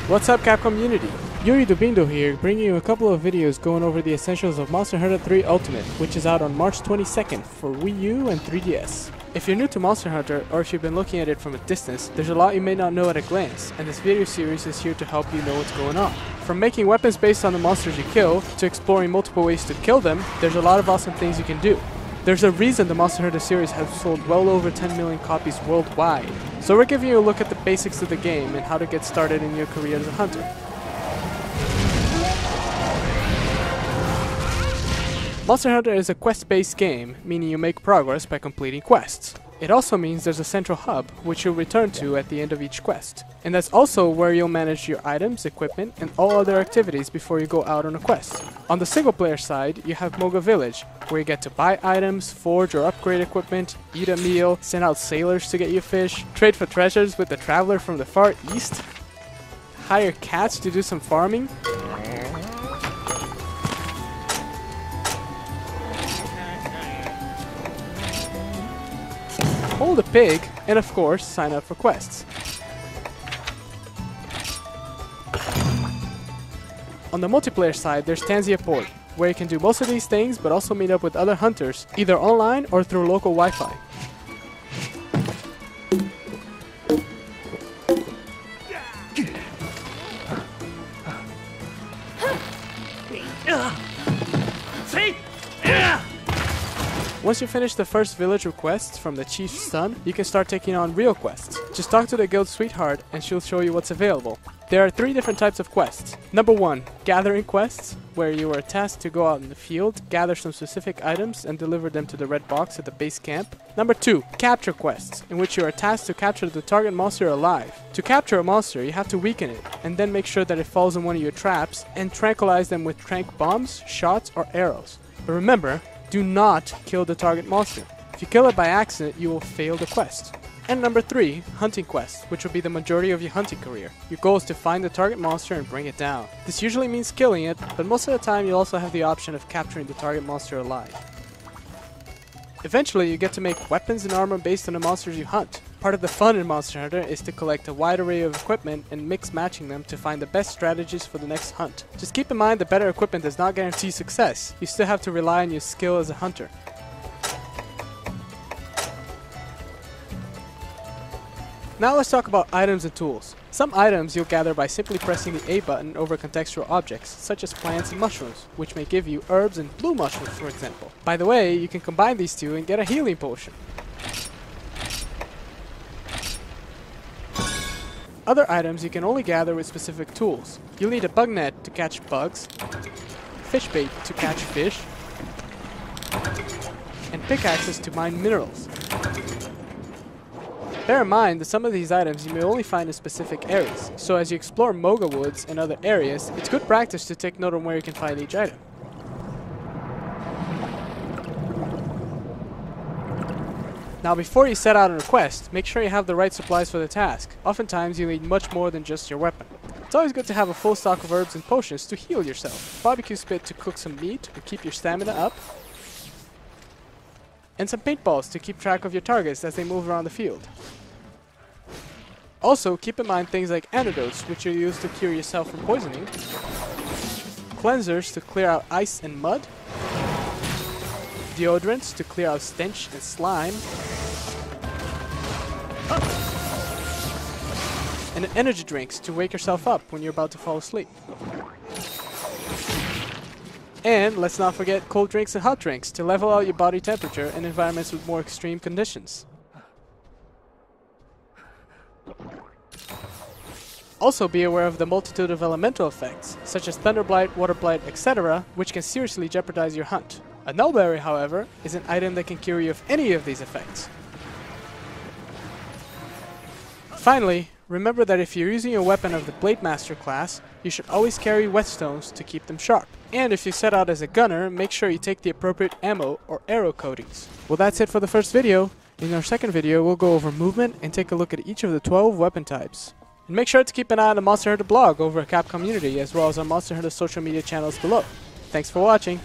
What's up, Capcom community? Yuri Dubindo here, bringing you a couple of videos going over the essentials of Monster Hunter 3 Ultimate, which is out on March 22nd for Wii U and 3DS. If you're new to Monster Hunter, or if you've been looking at it from a distance, there's a lot you may not know at a glance, and this video series is here to help you know what's going on. From making weapons based on the monsters you kill, to exploring multiple ways to kill them, there's a lot of awesome things you can do. There's a reason the Monster Hunter series has sold well over 10 million copies worldwide. So we're giving you a look at the basics of the game and how to get started in your career as a hunter. Monster Hunter is a quest-based game, meaning you make progress by completing quests. It also means there's a central hub, which you'll return to at the end of each quest. And that's also where you'll manage your items, equipment, and all other activities before you go out on a quest. On the single-player side, you have Moga Village, where you get to buy items, forge or upgrade equipment, eat a meal, send out sailors to get you fish, trade for treasures with the traveler from the far east, hire cats to do some farming, hold a pig, and of course, sign up for quests. On the multiplayer side, there's Tanzia Port, where you can do most of these things, but also meet up with other hunters, either online or through local Wi-Fi. Once you finish the first village requests from the chief's son, you can start taking on real quests. Just talk to the guild sweetheart and she'll show you what's available. There are 3 different types of quests. Number 1, gathering quests, where you are tasked to go out in the field, gather some specific items and deliver them to the red box at the base camp. Number 2, capture quests, in which you are tasked to capture the target monster alive. To capture a monster, you have to weaken it, and then make sure that it falls in one of your traps, and tranquilize them with tranq bombs, shots, or arrows. But remember, do not kill the target monster. If you kill it by accident, you will fail the quest. And number 3, hunting quests, which will be the majority of your hunting career. Your goal is to find the target monster and bring it down. This usually means killing it, but most of the time you'll also have the option of capturing the target monster alive. Eventually, you get to make weapons and armor based on the monsters you hunt. Part of the fun in Monster Hunter is to collect a wide array of equipment and mix matching them to find the best strategies for the next hunt. Just keep in mind that better equipment does not guarantee success. You still have to rely on your skill as a hunter. Now let's talk about items and tools. Some items you'll gather by simply pressing the A button over contextual objects, such as plants and mushrooms, which may give you herbs and blue mushrooms, for example. By the way, you can combine these two and get a healing potion. Other items you can only gather with specific tools. You'll need a bug net to catch bugs, fish bait to catch fish, and pickaxes to mine minerals. Bear in mind that some of these items you may only find in specific areas, so as you explore Moga Woods and other areas, it's good practice to take note on where you can find each item. Now before you set out on a quest, make sure you have the right supplies for the task. Oftentimes you need much more than just your weapon. It's always good to have a full stock of herbs and potions to heal yourself, barbecue spit to cook some meat and keep your stamina up, and some paintballs to keep track of your targets as they move around the field. Also, keep in mind things like antidotes, which you use to cure yourself from poisoning, cleansers to clear out ice and mud, deodorants to clear out stench and slime, and energy drinks to wake yourself up when you're about to fall asleep. And let's not forget cold drinks and hot drinks to level out your body temperature in environments with more extreme conditions. Also be aware of the multitude of elemental effects, such as thunder blight, water blight, etc., which can seriously jeopardize your hunt. A nullberry, however, is an item that can cure you of any of these effects. Finally, remember that if you're using a weapon of the Blade Master class, you should always carry whetstones to keep them sharp. And if you set out as a gunner, make sure you take the appropriate ammo or arrow coatings. Well, that's it for the first video. In our second video, we'll go over movement and take a look at each of the 12 weapon types. And make sure to keep an eye on the Monster Hunter blog over at Capcom Community, as well as our Monster Hunter social media channels below. Thanks for watching!